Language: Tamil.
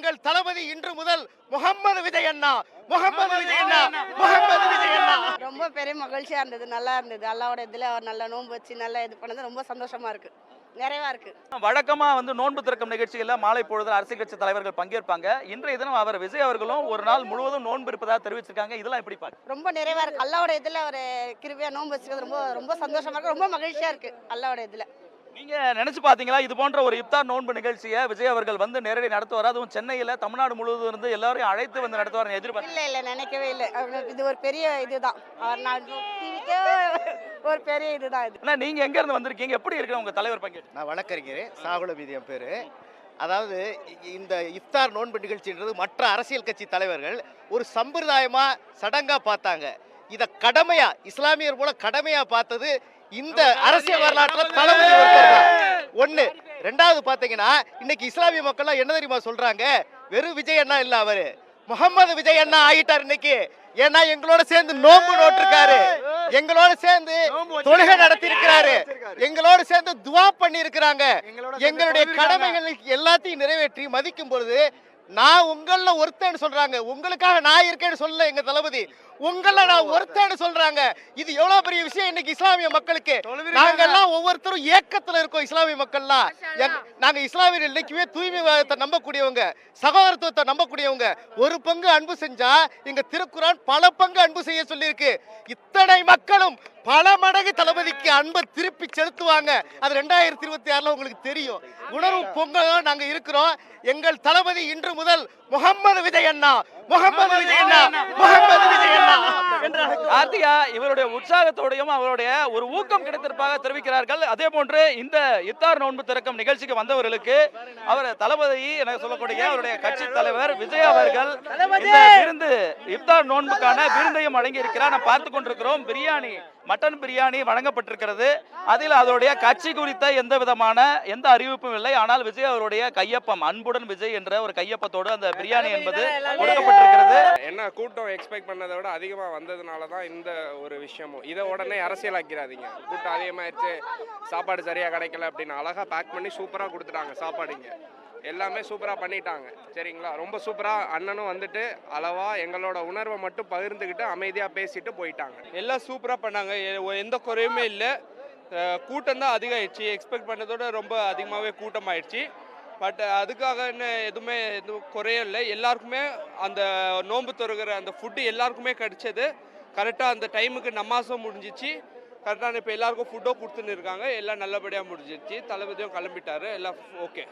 எங்கள் தளபதி இன்று முதல் முகமது விஜய் அண்ணா, முகமது விஜய் அண்ணா, முகமது விஜய் அண்ணா. ரொம்ப பெரிய மகிழ்ச்சியா இருந்தது, நல்லா இருந்தது. அல்லாவோட இதுல அவர் நல்ல நோன்பு வச்சு நல்லா இது பண்ணது ரொம்ப சந்தோஷமா இருக்கு, நிறைவா இருக்கு. வழக்கமா நோன்பு திறக்கும் நிகழ்ச்சியில மாலை பொழுது அரசியல் கட்சி தலைவர்கள் பங்கேற்பாங்க. இன்றைய தினம் அவர் விஜய் அவர்களும் ஒரு நாள் முழுவதும் நோன்பு இருப்பதாக தெரிவிச்சிருக்காங்க. இதெல்லாம் எப்படி பாக்க? ரொம்ப நிறைவா இருக்கு. அல்லாவோட இதுல ஒரு கிருபையா நோன்பு வச்சுக்கிறது ரொம்ப ரொம்ப சந்தோஷமா இருக்கு, ரொம்ப மகிழ்ச்சியா இருக்கு அல்லாவோட இதுல. நீங்க நினைச்சு பாத்தீங்களா இது போன்ற ஒரு இப்தார் நோன்பு நிகழ்ச்சியை விஜய் அவர்கள் நேரடி நடத்துவார்? அதுவும் சென்னையில தமிழ்நாடு முழுவதும் இருந்து எல்லாரையும் அழைத்து நடத்துவார் எதிர்பார்த்து? இல்ல நினைக்கவே இல்லை. இது ஒரு பெரிய இதுதான், அவர் நான் டிவிக்கே ஒரு பெரிய இதுதான் இது. நீங்க எங்க இருந்து வந்திருக்கீங்க? எப்படி இருக்கு உங்க தலைவர் பங்கேற்று? நான் வழக்கறிஞர் சாகுல மீதியம் பேரு. அதாவது இந்த இஃப்தார் நோன்பு நிகழ்ச்சின்றது மற்ற அரசியல் கட்சி தலைவர்கள் ஒரு சம்பிரதாயமா சடங்கா பார்த்தாங்க. இத கடமையா இஸ்லாமியர் போல கடமையா பார்த்தது இந்த அரசியல் வரலாற்றில் தளபதி ஒண்ணு. ரெண்டாவது பாத்தீங்கன்னா இன்னைக்கு இஸ்லாமிய மக்கள் என்ன தெரியுமா சொல்றாங்க? வெறும் விஜய் அண்ணா இல்ல, அவரு முகமது விஜய் அண்ணா ஆகிட்டார் இன்னைக்கு. ஏன்னா எங்களோட சேர்ந்து நோன்பு நோட்டிருக்காரு, எங்களோட சேர்ந்து தொழுகை நடத்தி இருக்கிறாரு, எங்களோட சேர்ந்து துவா பண்ணி இருக்கிறாங்க. எங்களுடைய கடமைகள் எல்லாத்தையும் நிறைவேற்றி மதிக்கும் பொழுது நான் உங்கள ஒருத்தன்னு சொல்றாங்க. உங்களுக்காக நான் இருக்கேன்னு சொல்ல எங்க தளபதி, உங்கள நான் ஒருத்தன்னு சொல்றாங்க. இது எவ்வளவு பெரிய விஷயம் இன்னைக்கு இஸ்லாமிய மக்களுக்கு. நாங்க எல்லாம் ஒவ்வொருத்தரும் ஏக்கத்துல இருக்கோம். இஸ்லாமிய மக்கள்லாம் நாங்க இஸ்லாமியர் இன்னைக்குமே தூய்மைத்தை நம்பக்கூடியவங்க, சகோதரத்துவத்தை நம்பக்கூடியவங்க. ஒரு பங்கு அன்பு செஞ்சா இங்க திருக்குறான் பல பங்கு அன்பு செய்ய சொல்லி இருக்கு. இத்தனை மக்களும் பல மடங்கு தளபதிக்கு அன்பை திருப்பி செலுத்துவாங்க. அது 2026 உங்களுக்கு தெரியும். உணர்வு பொங்கலும் நாங்க இருக்கிறோம். எங்கள் தளபதி இன்று முதல் முகமது விஜய் அண்ணா, முகமது விஜய் அண்ணா, முகமது விஜய் அண்ணா. கார்த்திகா இவருடைய உற்சாகத்தோடையும் அவருடைய ஒரு ஊக்கம் கிடைத்திருப்பாக தெரிவிக்கிறார்கள். அதே போன்று இந்த இஃப்தார் நோன்பு திறக்கும் நிகழ்ச்சிக்கு வந்தவர்களுக்கு அவர் தளபதி என சொல்லக்கூடிய அவருடைய கட்சி தலைவர் விஜய் அவர்கள் இந்த விருந்து இஃப்தார் நோன்புக்கான விருந்தையும் வழங்கி இருக்கிறார். நாம் பார்த்து கொண்டிருக்கிறோம். பிரியாணி, மட்டன் பிரியாணி வழங்கப்பட்டிருக்கிறது. அதில் அதோடைய கட்சி குறித்த எந்த அறிவிப்பும் இல்லை. ஆனால் விஜய் அவருடைய கையொப்பம், அன்புடன் விஜய் என்ற ஒரு கையொப்பத்தோடு அந்த பிரியாணி என்பது கொடுக்கப்பட்டிருக்கிறது. என்ன கூட்டம் எக்ஸ்பெக்ட் பண்ணதை விட அதிகமாக வந்ததுனால தான் இந்த ஒரு விஷயமும். இதை உடனே அரசியலாக்கிறாதீங்க. கூட்டம் அதிகமாகிடுச்சு, சாப்பாடு சரியாக கிடைக்கல அப்படின்னு அழகாக பேக் பண்ணி சூப்பராக கொடுத்துட்டாங்க. சாப்பாடுங்க எல்லாமே சூப்பராக பண்ணிட்டாங்க. சரிங்களா, ரொம்ப சூப்பராக அண்ணனும் வந்துட்டு அளவாக எங்களோட உணர்வை மட்டும் பகிர்ந்துக்கிட்டு அமைதியாக பேசிட்டு போயிட்டாங்க. எல்லாம் சூப்பராக பண்ணாங்க, எந்த குறையுமே இல்லை. கூட்டம் தான் அதிகமாகிடுச்சு, எக்ஸ்பெக்ட் பண்ணதோட ரொம்ப அதிகமாகவே கூட்டம் ஆயிடுச்சு. பட் அதுக்காக எதுவுமே குறையும் இல்லை. எல்லாருக்குமே அந்த நோன்பு தொறுகிற அந்த ஃபுட்டு எல்லாருக்குமே கிடைச்சது. கரெக்டாக அந்த டைமுக்கு நமாஸும் முடிஞ்சிச்சு. கரெக்டான இப்போ எல்லாருக்கும் ஃபுட்டோ கொடுத்துன்னு இருக்காங்க. எல்லாம் நல்லபடியாக முடிஞ்சிச்சு. தளபதியும் கிளம்பிட்டாரு. எல்லாம் ஓகே.